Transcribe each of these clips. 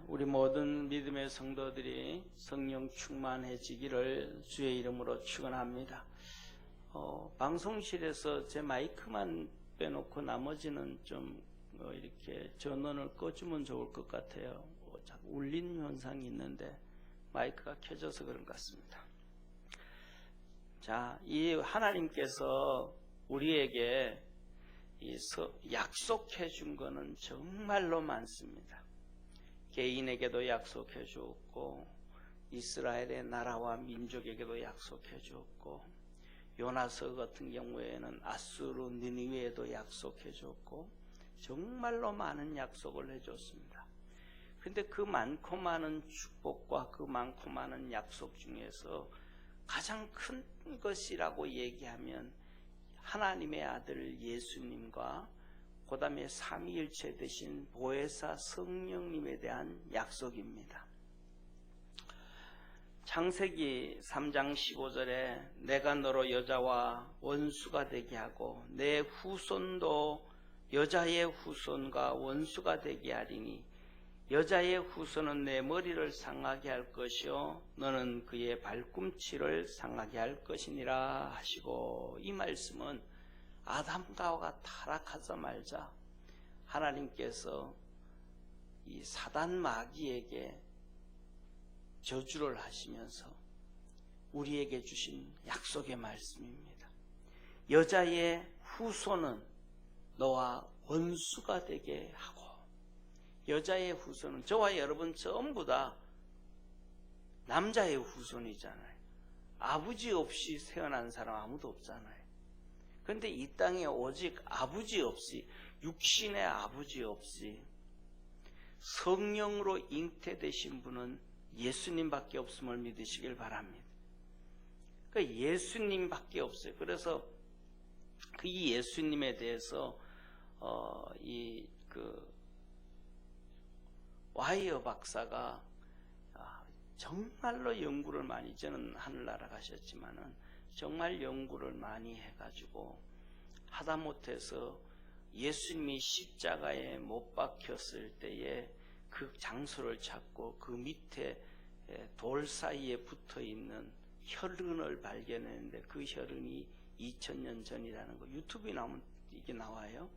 우리 모든 믿음의 성도들이 성령 충만해지기를 주의 이름으로 축원합니다. 방송실에서 제 마이크만 빼놓고 나머지는 좀 이렇게 전원을 꺼주면 좋을 것 같아요. 자꾸 울리는 현상이 있는데 마이크가 켜져서 그런 것 같습니다. 자, 이 하나님께서 우리에게 약속해 준 거는 정말로 많습니다. 개인에게도 약속해 주었고, 이스라엘의 나라와 민족에게도 약속해 주었고, 요나서 같은 경우에는 아수르 니느웨에도 약속해 주었고, 정말로 많은 약속을 해 줬습니다. 그런데 그 많고 많은 축복과 그 많고 많은 약속 중에서 가장 큰 것이라고 얘기하면 하나님의 아들 예수님과 그 다음에 삼위일체 되신 보혜사 성령님에 대한 약속입니다. 창세기 3장 15절에 내가 너로 여자와 원수가 되게 하고 내 후손도 여자의 후손과 원수가 되게 하리니 여자의 후손은 내 머리를 상하게 할 것이요 너는 그의 발꿈치를 상하게 할 것이니라 하시고, 이 말씀은 아담과 하와가 타락하자마자 하나님께서 이 사단 마귀에게 저주를 하시면서 우리에게 주신 약속의 말씀입니다. 여자의 후손은 너와 원수가 되게 하고, 여자의 후손은 저와 여러분 전부 다 남자의 후손이잖아요. 아버지 없이 태어난 사람 아무도 없잖아요. 그런데 이 땅에 오직 아버지 없이, 육신의 아버지 없이 성령으로 잉태되신 분은 예수님밖에 없음을 믿으시길 바랍니다. 그러니까 예수님밖에 없어요. 그래서 그 예수님에 대해서 와이어 박사가 정말로 연구를 많이, 저는 하늘나라 가셨지만은 정말 연구를 많이 해가지고 하다못해서 예수님이 십자가에 못 박혔을 때에 그 장소를 찾고 그 밑에 돌 사이에 붙어 있는 혈흔을 발견했는데 그 혈흔이 2000년 전이라는 거, 유튜브에 나오면 이게 나와요.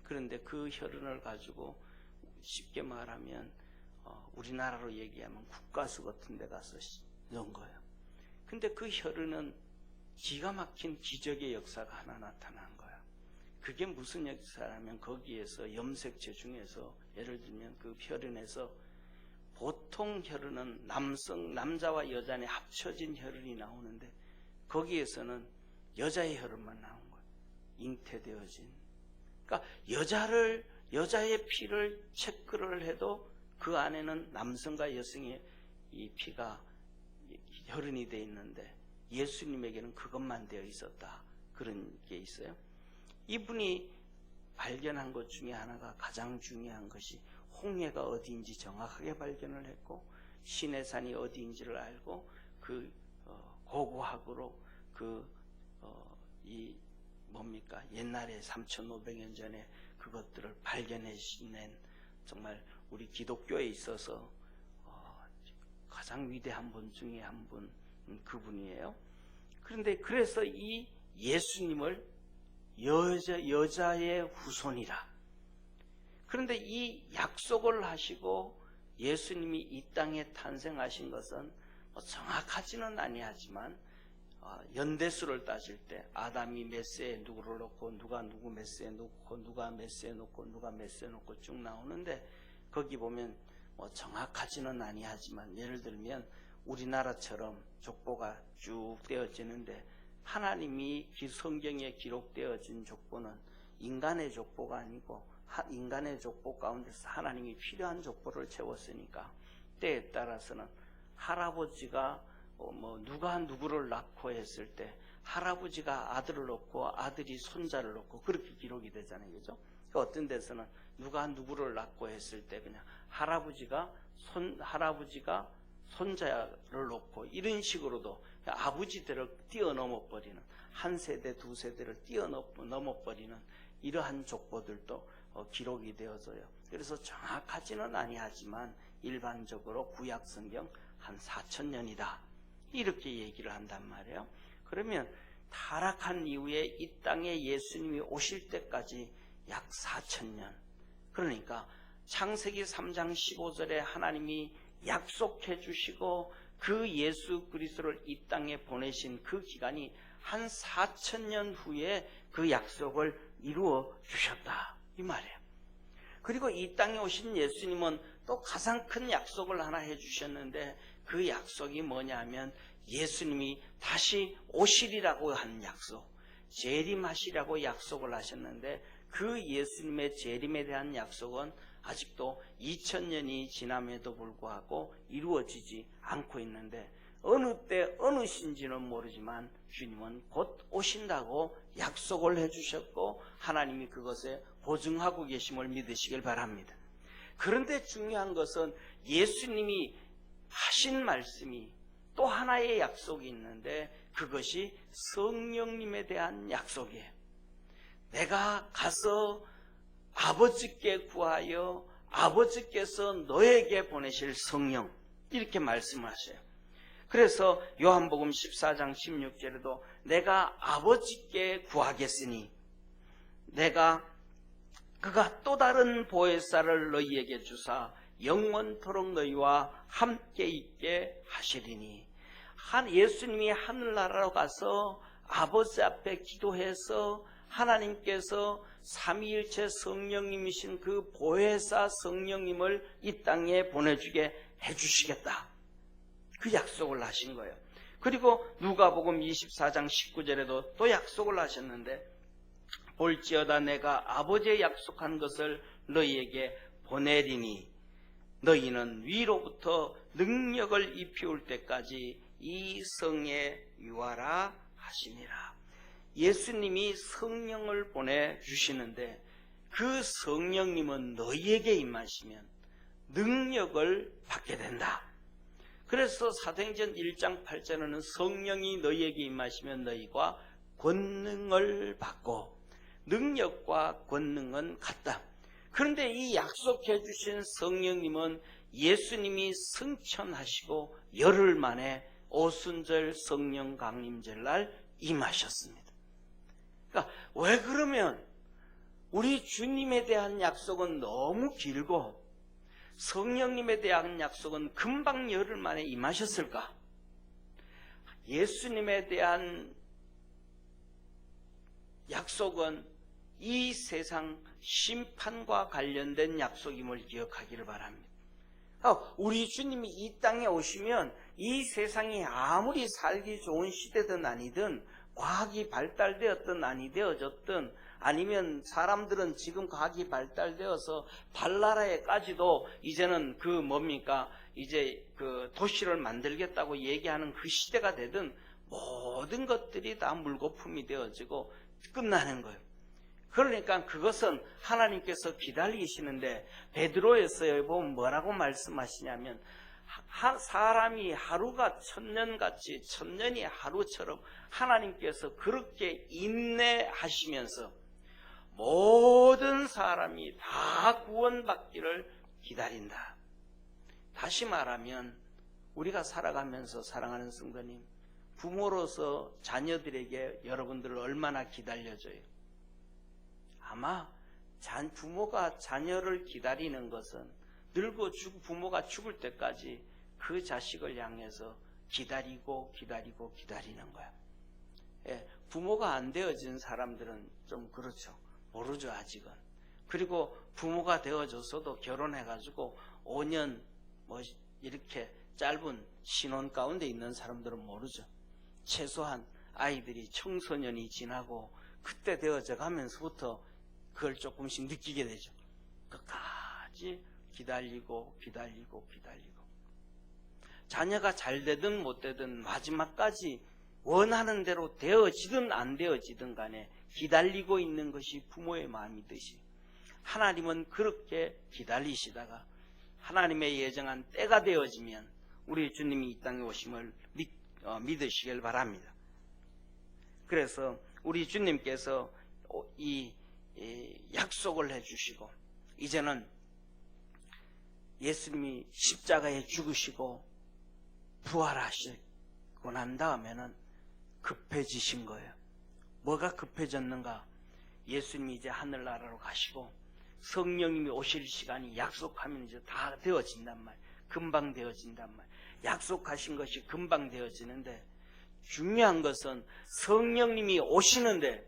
그런데 그 혈흔을 가지고 쉽게 말하면 우리나라로 얘기하면 국가수 같은 데 가서 넣은 거예요. 근데 그 혈흔은 기가 막힌 기적의 역사가 하나 나타난 거예요. 그게 무슨 역사라면 거기에서 염색체 중에서 예를 들면 그 혈흔에서 보통 혈흔은 남자와 여자의 합쳐진 혈흔이 나오는데 거기에서는 여자의 혈흔만 나온 거예요. 잉태되어진. 그러니까 여자의 피를 체크를 해도 그 안에는 남성과 여성의 이 피가 혈흔이 되어 있는데 예수님에게는 그것만 되어 있었다. 그런 게 있어요. 이분이 발견한 것 중에 하나가, 가장 중요한 것이 홍해가 어디인지 정확하게 발견을 했고, 시내산이 어디인지를 알고, 그 고고학으로 옛날에 3500년 전에 그것들을 발견해낸 정말 우리 기독교에 있어서 가장 위대한 분 중에 한 분, 그분이에요. 그런데 그래서 이 예수님을 여자의 후손이라. 그런데 이 약속을 하시고 예수님이 이 땅에 탄생하신 것은 정확하지는 아니하지만 연대수를 따질 때 아담이 몇 세에 누구를 놓고 누가 누구 몇 세에 놓고 누가 몇 세에 놓고 누가 몇 세에 놓고 쭉 나오는데, 거기 보면 정확하지는 아니하지만 예를 들면 우리나라처럼 족보가 쭉 되어지는데 하나님이 성경에 기록되어진 족보는 인간의 족보가 아니고 인간의 족보 가운데서 하나님이 필요한 족보를 채웠으니까 때에 따라서는 할아버지가 누가 누구를 낳고 했을 때 할아버지가 아들을 낳고 아들이 손자를 낳고 그렇게 기록이 되잖아요. 그죠? 그러니까 어떤 데서는 누가 누구를 낳고 했을 때 그냥 할아버지가 손자를 놓고 이런 식으로도 아버지들을 뛰어넘어 버리는, 한 세대 두 세대를 뛰어넘어 버리는 이러한 족보들도 기록이 되어져요. 그래서 정확하지는 아니하지만 일반적으로 구약 성경 한 4,000년이다 이렇게 얘기를 한단 말이에요. 그러면 타락한 이후에 이 땅에 예수님이 오실 때까지 약 4,000년. 그러니까 창세기 3장 15절에 하나님이 약속해 주시고 그 예수 그리스도를 이 땅에 보내신 그 기간이 한 4,000년 후에 그 약속을 이루어 주셨다 이 말이에요. 그리고 이 땅에 오신 예수님은 또 가장 큰 약속을 하나 해주셨는데 그 약속이 뭐냐 하면 예수님이 다시 오시리라고 한 약속, 재림하시라고 약속을 하셨는데 그 예수님의 재림에 대한 약속은 아직도 2000년이 지남에도 불구하고 이루어지지 않고 있는데 어느 때 어느 신지는 모르지만 주님은 곧 오신다고 약속을 해주셨고 하나님이 그것에 보증하고 계심을 믿으시길 바랍니다. 그런데 중요한 것은 예수님이 하신 말씀이 또 하나의 약속이 있는데 그것이 성령님에 대한 약속이에요. 내가 가서 아버지께 구하여 아버지께서 너에게 보내실 성령 이렇게 말씀하셔요. 그래서 요한복음 14장 16절에도 내가 아버지께 구하겠으니 그가 또 다른 보혜사를 너희에게 주사 영원토록 너희와 함께 있게 하시리니 예수님이 하늘나라로 가서 아버지 앞에 기도해서 하나님께서 삼위일체 성령님이신 그 보혜사 성령님을 이 땅에 보내주게 해주시겠다. 그 약속을 하신 거예요. 그리고 누가복음 24장 19절에도 또 약속을 하셨는데 볼지어다 내가 아버지의 약속한 것을 너희에게 보내리니 너희는 위로부터 능력을 입히올 때까지 이 성에 유하라 하시니라. 예수님이 성령을 보내주시는데 그 성령님은 너희에게 임하시면 능력을 받게 된다. 그래서 사도행전 1장 8절에는 성령이 너희에게 임하시면 너희가 권능을 받고 능력과 권능은 같다. 그런데 이 약속해 주신 성령님은 예수님이 승천하시고 열흘 만에 오순절 성령 강림절 날 임하셨습니다. 그러니까 왜 그러면 우리 주님에 대한 약속은 너무 길고 성령님에 대한 약속은 금방 열흘 만에 임하셨을까? 예수님에 대한 약속은 이 세상 심판과 관련된 약속임을 기억하기를 바랍니다. 우리 주님이 이 땅에 오시면 이 세상이 아무리 살기 좋은 시대든 아니든 과학이 발달되었든 아니 되어졌든 아니면 사람들은 지금 과학이 발달되어서 달나라에까지도 이제는 이제 그 도시를 만들겠다고 얘기하는 그 시대가 되든 모든 것들이 다 물거품이 되어지고 끝나는 거예요. 그러니까 그것은 하나님께서 기다리시는데 베드로에서 보면 뭐라고 말씀하시냐면 사람이 하루가 천년같이 천년이 하루처럼 하나님께서 그렇게 인내하시면서 모든 사람이 다 구원받기를 기다린다. 다시 말하면 우리가 살아가면서 사랑하는 성도님, 부모로서 자녀들에게 여러분들을 얼마나 기다려줘요? 아마 부모가 자녀를 기다리는 것은 늙어 부모가 죽을 때까지 그 자식을 향해서 기다리는 거야. 예, 부모가 안 되어진 사람들은 좀 그렇죠. 모르죠, 아직은. 그리고 부모가 되어졌어도 결혼해가지고 5년 이렇게 짧은 신혼 가운데 있는 사람들은 모르죠. 최소한 아이들이 청소년이 지나고 그때 되어져 가면서부터 그걸 조금씩 느끼게 되죠. 끝까지 기다리고 자녀가 잘 되든 못 되든 마지막까지 원하는 대로 되어지든 안 되어지든 간에 기다리고 있는 것이 부모의 마음이듯이 하나님은 그렇게 기다리시다가 하나님의 예정한 때가 되어지면 우리 주님이 이 땅에 오심을 믿으시길 바랍니다. 그래서 우리 주님께서 이 약속을 해주시고 이제는 예수님이 십자가에 죽으시고 부활하시고 난 다음에는 급해지신 거예요. 뭐가 급해졌는가? 예수님이 이제 하늘나라로 가시고 성령님이 오실 시간이 약속하면 이제 다 되어진단 말. 금방 되어진단 말. 약속하신 것이 금방 되어지는데, 중요한 것은 성령님이 오시는데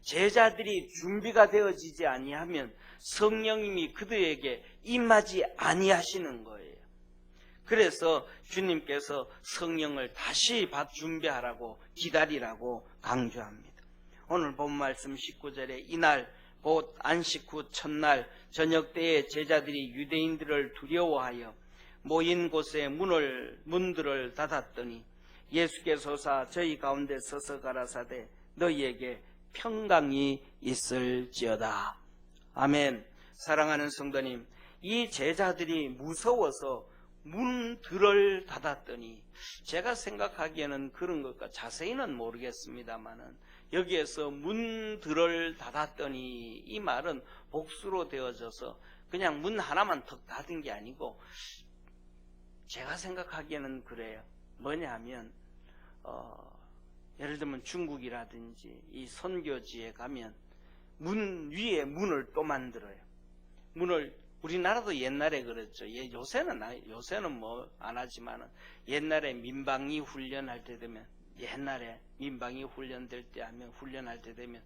제자들이 준비가 되어지지 아니하면 성령님이 그들에게 임하지 아니하시는 거예요. 그래서 주님께서 성령을 다시 준비하라고, 기다리라고 강조합니다. 오늘 본 말씀 19절에 이날 곧 안식 후 첫날 저녁 때에 제자들이 유대인들을 두려워하여 모인 곳에 문들을 닫았더니 예수께서 오사 저희 가운데 서서 가라사대 너희에게 평강이 있을지어다. 아멘. 사랑하는 성도님, 이 제자들이 무서워서 문들을 닫았더니, 제가 생각하기에는 그런 것과 자세히는 모르겠습니다만은 여기에서 문들을 닫았더니 이 말은 복수로 되어져서 그냥 문 하나만 턱 닫은 게 아니고, 제가 생각하기에는 그래요. 뭐냐 하면 예를 들면 중국이라든지 이 선교지에 가면 문 위에 문을 또 만들어요. 문을, 우리나라도 옛날에 그랬죠. 요새는 뭐 안 하지만은 옛날에 민방위 훈련할 때 되면, 옛날에 민방위 훈련될 때 하면, 훈련할 때 되면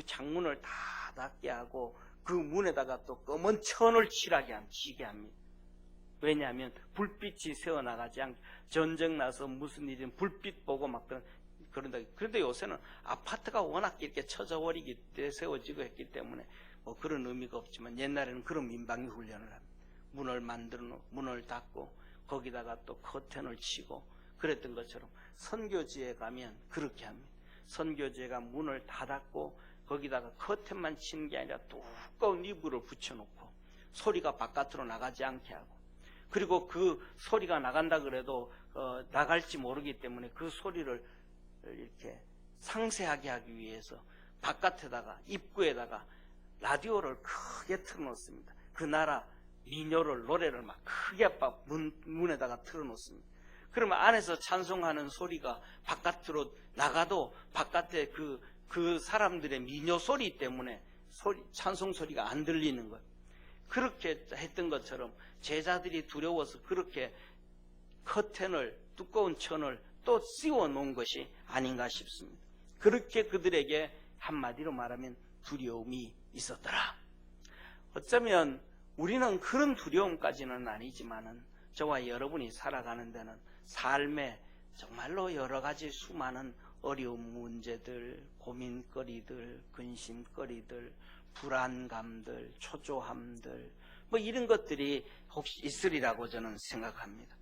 창문을 다 닫게 하고 그 문에다가 또 검은 천을 치게 합니다. 왜냐하면 불빛이 새어나가지 않게, 전쟁 나서 무슨 일이든 불빛 보고 막 그런다. 그런데 요새는 아파트가 워낙 이렇게 쳐져버리기 때문에, 세워지고 했기 때문에 뭐 그런 의미가 없지만, 옛날에는 그런 민방위 훈련을 합니다. 문을 닫고 거기다가 또 커튼을 치고 그랬던 것처럼 선교지에 가면 그렇게 합니다. 선교지가 문을 닫았고 거기다가 커튼만 치는 게 아니라 두꺼운 이불을 붙여놓고 소리가 바깥으로 나가지 않게 하고, 그리고 그 소리가 나간다 그래도 나갈지 모르기 때문에 그 소리를 이렇게 상세하게 하기 위해서 바깥에다가, 입구에다가 라디오를 크게 틀어놓습니다. 그 나라 민요를, 노래를 막 크게 문에다가 틀어놓습니다. 그러면 안에서 찬송하는 소리가 바깥으로 나가도 바깥에 그 사람들의 민요 소리 때문에 찬송 소리가 안 들리는 거예요. 그렇게 했던 것처럼 제자들이 두려워서 그렇게 커튼을, 두꺼운 천을 또 씌워 놓은 것이 아닌가 싶습니다. 그렇게 그들에게 한마디로 말하면 두려움이 있었더라. 어쩌면 우리는 그런 두려움까지는 아니지만은 저와 여러분이 살아가는 데는 삶에 정말로 여러 가지 수많은 어려운 문제들, 고민거리들, 근심거리들, 불안감들, 초조함들, 뭐 이런 것들이 혹시 있으리라고 저는 생각합니다.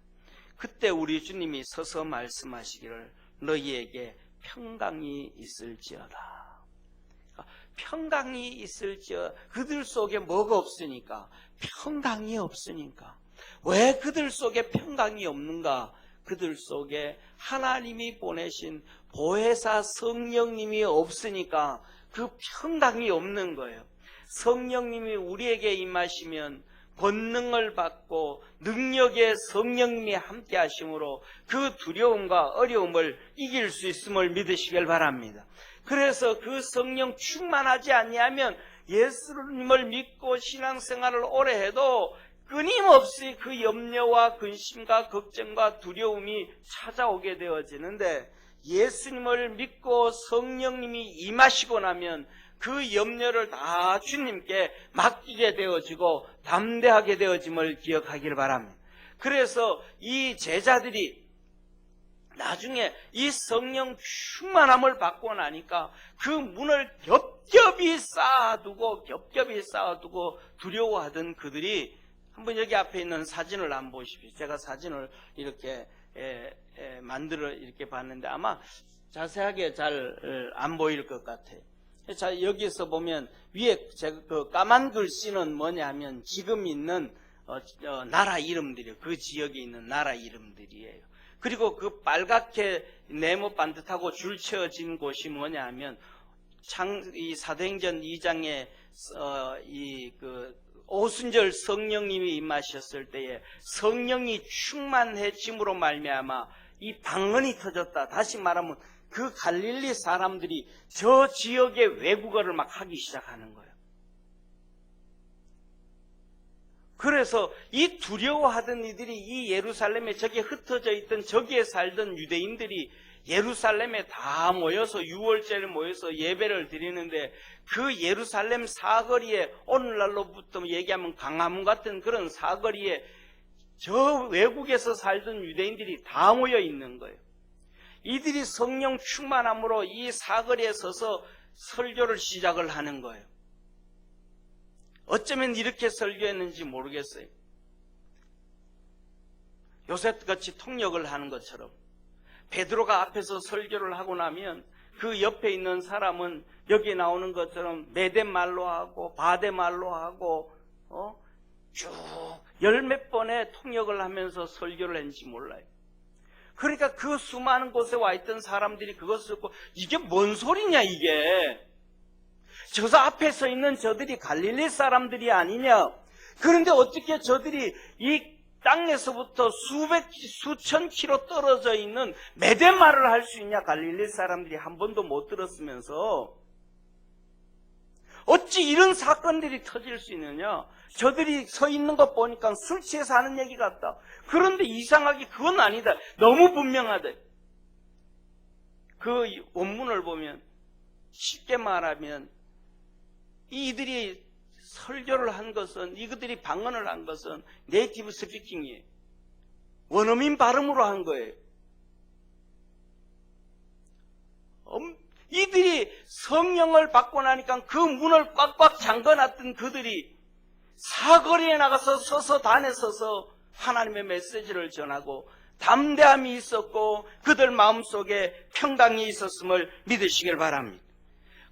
그때 우리 주님이 서서 말씀하시기를 너희에게 평강이 있을지어다. 평강이 있을지어다. 그들 속에 뭐가 없으니까? 평강이 없으니까. 왜 그들 속에 평강이 없는가? 그들 속에 하나님이 보내신 보혜사 성령님이 없으니까 그 평강이 없는 거예요. 성령님이 우리에게 임하시면 권능을 받고 능력의 성령님이 함께 하심으로 그 두려움과 어려움을 이길 수 있음을 믿으시길 바랍니다. 그래서 그 성령 충만하지 아니하면 예수님을 믿고 신앙생활을 오래 해도 끊임없이 그 염려와 근심과 걱정과 두려움이 찾아오게 되어지는데, 예수님을 믿고 성령님이 임하시고 나면 그 염려를 다 주님께 맡기게 되어지고 담대하게 되어짐을 기억하길 바랍니다. 그래서 이 제자들이 나중에 이 성령 충만함을 받고 나니까 그 문을 겹겹이 쌓아두고 두려워하던 그들이, 한번 여기 앞에 있는 사진을 한번 보십시오. 제가 사진을 이렇게 만들어 이렇게 봤는데 아마 자세하게 잘 안 보일 것 같아요. 자, 여기서 보면 위에 제가 그 까만 글씨는 뭐냐 하면 지금 있는 나라 이름들이에요. 그 지역에 있는 나라 이름들이에요. 그리고 그 빨갛게 네모 반듯하고 줄쳐진 곳이 뭐냐 하면 이 사도행전 2장에 이 그 오순절 성령님이 임하셨을 때에 성령이 충만해짐으로 말미암아 이 방언이 터졌다. 다시 말하면 그 갈릴리 사람들이 저 지역의 외국어를 막 하기 시작하는 거예요. 그래서 이 두려워하던 이들이 이 예루살렘에 저기 흩어져 있던 저기에 살던 유대인들이 예루살렘에 다 모여서 6월절에 모여서 예배를 드리는데 그 예루살렘 사거리에 오늘날로부터 얘기하면 강화문 같은 그런 사거리에 저 외국에서 살던 유대인들이 다 모여 있는 거예요. 이들이 성령 충만함으로 이 사거리에 서서 설교를 시작을 하는 거예요. 어쩌면 이렇게 설교했는지 모르겠어요. 요셉같이 통역을 하는 것처럼 베드로가 앞에서 설교를 하고 나면 그 옆에 있는 사람은 여기 나오는 것처럼 메대말로 하고 바데말로 하고 쭉 열 몇 번의 통역을 하면서 설교를 했는지 몰라요. 그러니까 그 수많은 곳에 와 있던 사람들이 그것을 듣고 이게 뭔 소리냐 이게. 저 앞에 서 있는 저들이 갈릴리 사람들이 아니냐. 그런데 어떻게 저들이 이 땅에서부터 수천 킬로 떨어져 있는 메대말을 할 수 있냐. 갈릴리 사람들이 한 번도 못 들었으면서 어찌 이런 사건들이 터질 수 있느냐. 저들이 서 있는 거 보니까 술 취해서 하는 얘기 같다. 그런데 이상하게 그건 아니다. 너무 분명하다. 그 원문을 보면 쉽게 말하면 이들이 설교를 한 것은, 이들이 방언을 한 것은 네이티브 스피킹이에요. 원어민 발음으로 한 거예요. 이들이 성령을 받고 나니까 그 문을 꽉꽉 잠궈놨던 그들이 사거리에 나가서 서서 단에 서서 하나님의 메시지를 전하고 담대함이 있었고 그들 마음속에 평강이 있었음을 믿으시길 바랍니다.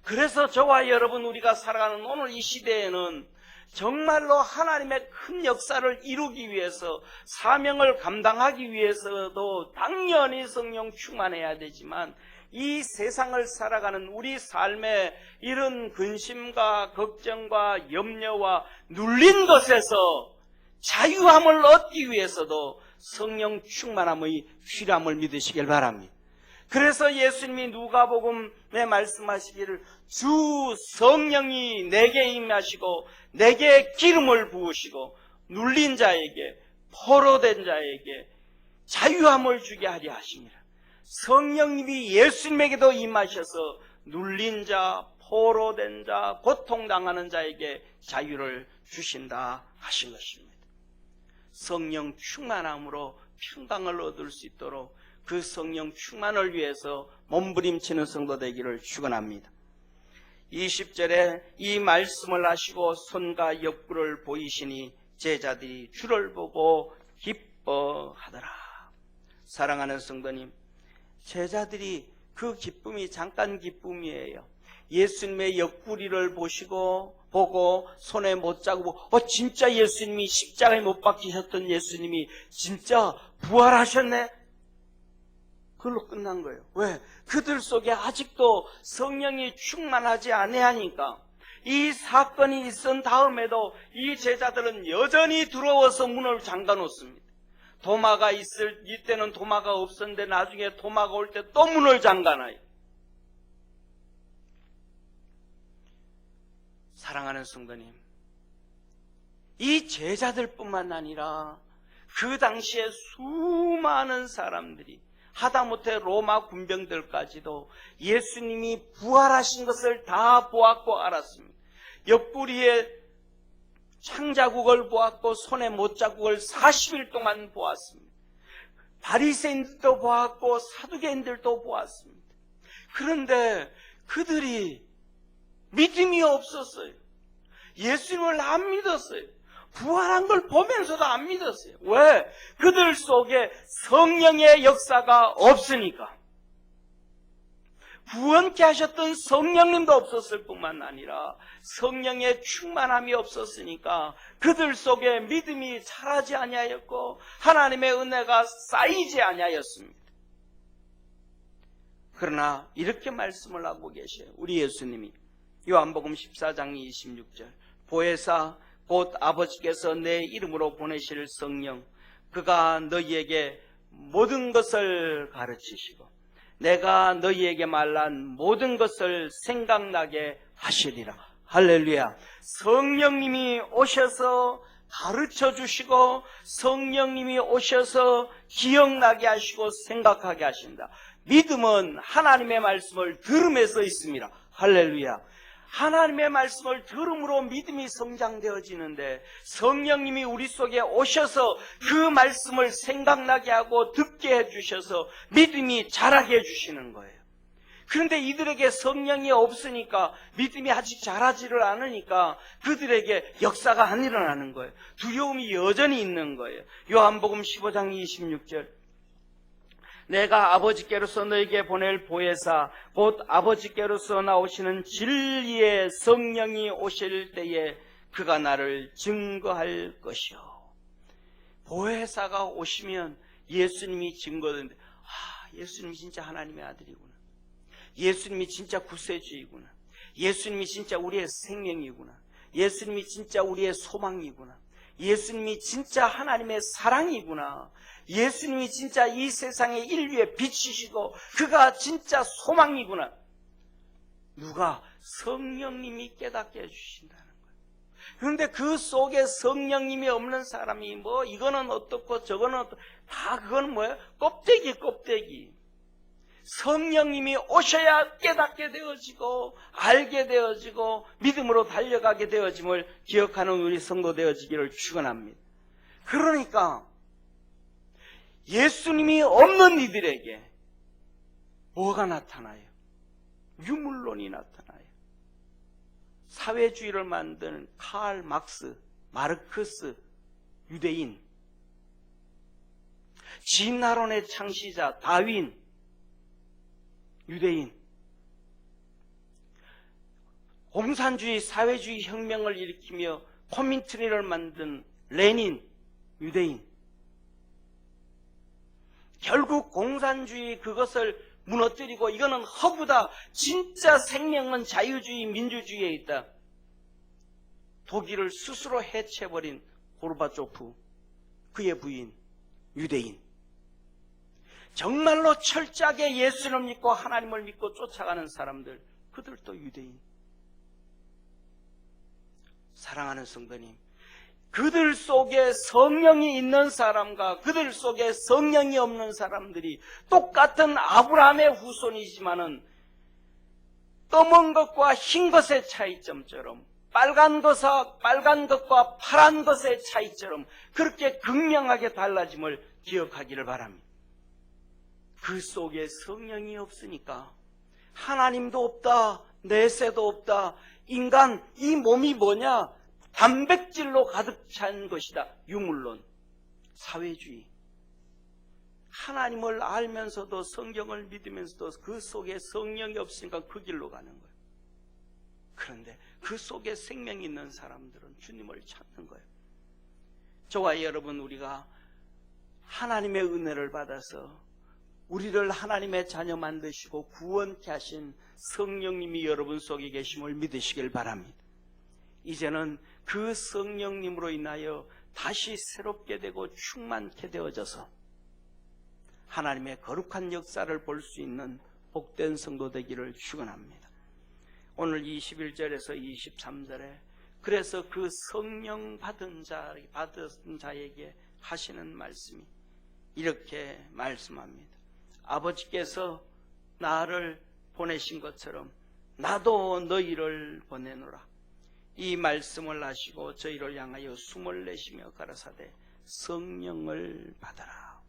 그래서 저와 여러분 우리가 살아가는 오늘 이 시대에는 정말로 하나님의 큰 역사를 이루기 위해서 사명을 감당하기 위해서도 당연히 성령 충만해야 되지만 이 세상을 살아가는 우리 삶의 이런 근심과 걱정과 염려와 눌린 것에서 자유함을 얻기 위해서도 성령 충만함의 필요함을 믿으시길 바랍니다. 그래서 예수님이 누가복음에 말씀하시기를 주 성령이 내게 임하시고 내게 기름을 부으시고 눌린 자에게 포로된 자에게 자유함을 주게 하려 하십니다. 성령님이 예수님에게도 임하셔서 눌린 자, 포로된 자, 고통당하는 자에게 자유를 주신다 하신 것입니다. 성령 충만함으로 평강을 얻을 수 있도록 그 성령 충만을 위해서 몸부림치는 성도 되기를 축원합니다. 20절에 이 말씀을 하시고 손과 옆구를 보이시니 제자들이 주를 보고 기뻐하더라. 사랑하는 성도님, 제자들이 그 기쁨이 잠깐 기쁨이에요. 예수님의 옆구리를 보고 손에 못 자고 진짜 예수님이 십자가에 못 박히셨던 예수님이 진짜 부활하셨네? 그걸로 끝난 거예요. 왜? 그들 속에 아직도 성령이 충만하지 아니하니까 이 사건이 있은 다음에도 이 제자들은 여전히 두려워서 문을 잠가 놓습니다. 도마가 있을 이때는 도마가 없었는데 나중에 도마가 올 때 또 문을 잠가놔요. 사랑하는 성도님, 이 제자들뿐만 아니라 그 당시에 수많은 사람들이 하다못해 로마 군병들까지도 예수님이 부활하신 것을 다 보았고 알았습니다. 옆구리에 창자국을 보았고 손에 못자국을 40일 동안 보았습니다. 바리새인들도 보았고 사두개인들도 보았습니다. 그런데 그들이 믿음이 없었어요. 예수님을 안 믿었어요. 부활한 걸 보면서도 안 믿었어요. 왜? 그들 속에 성령의 역사가 없으니까. 구원케 하셨던 성령님도 없었을 뿐만 아니라 성령의 충만함이 없었으니까 그들 속에 믿음이 자라지 아니하였고 하나님의 은혜가 쌓이지 아니하였습니다. 그러나 이렇게 말씀을 하고 계셔요. 우리 예수님이 요한복음 14장 26절 보혜사 곧 아버지께서 내 이름으로 보내실 성령, 그가 너희에게 모든 것을 가르치시고 내가 너희에게 말한 모든 것을 생각나게 하시리라. 할렐루야. 성령님이 오셔서 가르쳐 주시고 성령님이 오셔서 기억나게 하시고 생각하게 하신다. 믿음은 하나님의 말씀을 들음에서 있습니다. 할렐루야. 하나님의 말씀을 들음으로 믿음이 성장되어지는데 성령님이 우리 속에 오셔서 그 말씀을 생각나게 하고 듣게 해주셔서 믿음이 자라게 해주시는 거예요. 그런데 이들에게 성령이 없으니까 믿음이 아직 자라지를 않으니까 그들에게 역사가 안 일어나는 거예요. 두려움이 여전히 있는 거예요. 요한복음 15장 26절, 내가 아버지께로서 너에게 보낼 보혜사 곧 아버지께로서 나오시는 진리의 성령이 오실 때에 그가 나를 증거할 것이요. 보혜사가 오시면 예수님이 증거되는데 예수님이 진짜 하나님의 아들이구나. 예수님이 진짜 구세주이구나. 예수님이 진짜 우리의 생명이구나. 예수님이 진짜 우리의 소망이구나. 예수님이 진짜 하나님의 사랑이구나. 예수님이 진짜 이 세상의 인류의 빛이시고 그가 진짜 소망이구나. 누가? 성령님이 깨닫게 해주신다는 거예요. 그런데 그 속에 성령님이 없는 사람이 뭐 이거는 어떻고 저거는 어떻고 다 그건 뭐예요? 껍데기. 성령님이 오셔야 깨닫게 되어지고 알게 되어지고 믿음으로 달려가게 되어짐을 기억하는 우리 성도 되어지기를 축원합니다. 그러니까 예수님이 없는 이들에게 뭐가 나타나요? 유물론이 나타나요. 사회주의를 만드는 칼 막스, 마르크스, 유대인, 진화론의 창시자 다윈, 유대인, 공산주의, 사회주의 혁명을 일으키며 코민트리를 만든 레닌, 유대인. 결국 공산주의 그것을 무너뜨리고 이거는 허구다. 진짜 생명은 자유주의, 민주주의에 있다. 독일을 스스로 해체해버린 고르바초프, 그의 부인, 유대인. 정말로 철저하게 예수를 믿고 하나님을 믿고 쫓아가는 사람들, 그들도 유대인. 사랑하는 성도님, 그들 속에 성령이 있는 사람과 그들 속에 성령이 없는 사람들이 똑같은 아브라함의 후손이지만은 검은 것과 흰 것의 차이점처럼 빨간 것과 파란 것의 차이처럼 그렇게 극명하게 달라짐을 기억하기를 바랍니다. 그 속에 성령이 없으니까 하나님도 없다, 내세도 없다. 인간 이 몸이 뭐냐? 단백질로 가득 찬 것이다. 유물론, 사회주의. 하나님을 알면서도 성경을 믿으면서도 그 속에 성령이 없으니까 그 길로 가는 거예요. 그런데 그 속에 생명이 있는 사람들은 주님을 찾는 거예요. 저와 여러분, 우리가 하나님의 은혜를 받아서 우리를 하나님의 자녀 만드시고 구원케 하신 성령님이 여러분 속에 계심을 믿으시길 바랍니다. 이제는 그 성령님으로 인하여 다시 새롭게 되고 충만케 되어져서 하나님의 거룩한 역사를 볼 수 있는 복된 성도 되기를 축원합니다. 오늘 21절에서 23절에 그래서 그 성령 받은 자에게 하시는 말씀이 이렇게 말씀합니다. 아버지께서 나를 보내신 것처럼 나도 너희를 보내노라. 이 말씀을 하시고 저희를 향하여 숨을 내쉬며 가라사대 성령을 받아라.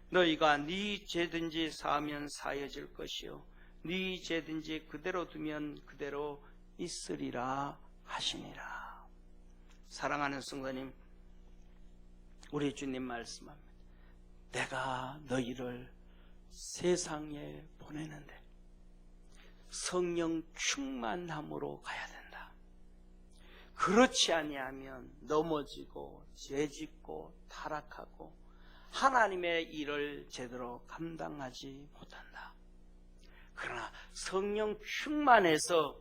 너희가 네 죄든지 사하면 사해질 것이요 네 죄든지 그대로 두면 그대로 있으리라 하시니라. 사랑하는 성도님, 우리 주님 말씀합니다. 내가 너희를 세상에 보내는데 성령 충만함으로 가야 된다. 그렇지 아니하면 넘어지고 죄짓고 타락하고 하나님의 일을 제대로 감당하지 못한다. 그러나 성령 충만해서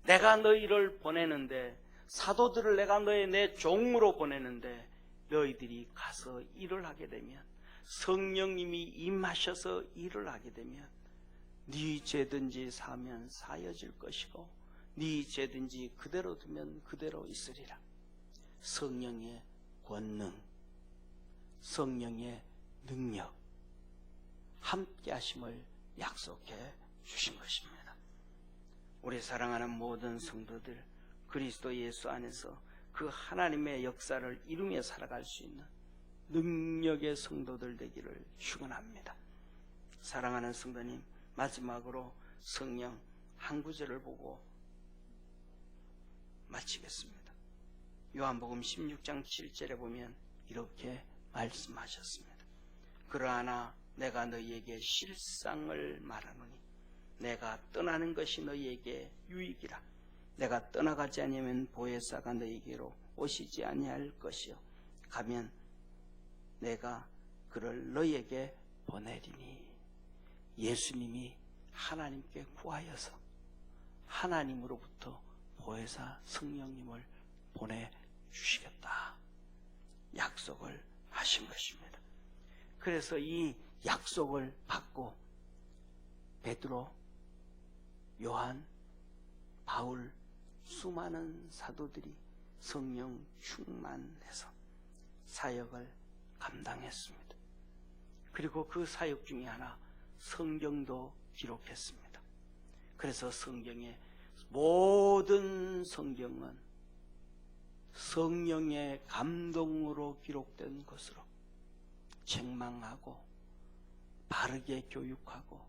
내가 너희를 보내는데 사도들을 내가 내 종으로 보내는데 너희들이 가서 일을 하게 되면, 성령님이 임하셔서 일을 하게 되면 네 죄든지 사면 사여질 것이고 네 죄든지 그대로 두면 그대로 있으리라. 성령의 권능, 성령의 능력, 함께 하심을 약속해 주신 것입니다. 우리 사랑하는 모든 성도들, 그리스도 예수 안에서 그 하나님의 역사를 이루며 살아갈 수 있는 능력의 성도들 되기를 축원합니다. 사랑하는 성도님, 마지막으로 성령 한 구절을 보고 마치겠습니다. 요한복음 16장 7절에 보면 이렇게 말씀하셨습니다. 그러나 내가 너희에게 실상을 말하노니 내가 떠나는 것이 너희에게 유익이라. 내가 떠나가지 아니하면 보혜사가 너희에게로 오시지 아니할 것이요 가면 내가 그를 너희에게 보내리니. 예수님이 하나님께 구하여서 하나님으로부터 보혜사 성령님을 보내주시겠다 약속을 하신 것입니다. 그래서 이 약속을 받고 베드로, 요한, 바울, 수많은 사도들이 성령 충만해서 사역을 감당했습니다. 그리고 그 사역 중에 하나 성경도 기록했습니다. 그래서 성경의 모든 성경은 성령의 감동으로 기록된 것으로 책망하고 바르게 교육하고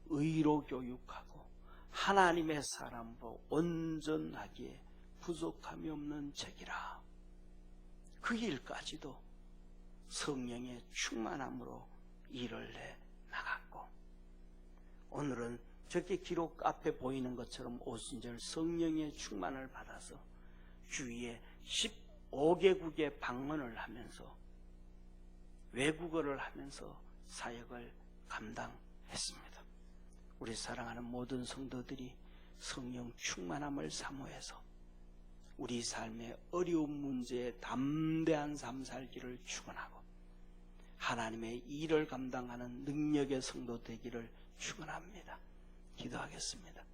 의로 교육하고 하나님의 사람으로 온전하기에 부족함이 없는 책이라. 그 일까지도 성령의 충만함으로 일을 해 나갔고, 오늘은 저렇게 기록 앞에 보이는 것처럼 오순절 성령의 충만을 받아서 주위에 15개국에 방문을 하면서 외국어를 하면서 사역을 감당했습니다. 우리 사랑하는 모든 성도들이 성령 충만함을 사모해서 우리 삶의 어려운 문제에 담대한 삶 살기를 축원하고 하나님의 일을 감당하는 능력의 성도 되기를 축원합니다. 기도하겠습니다.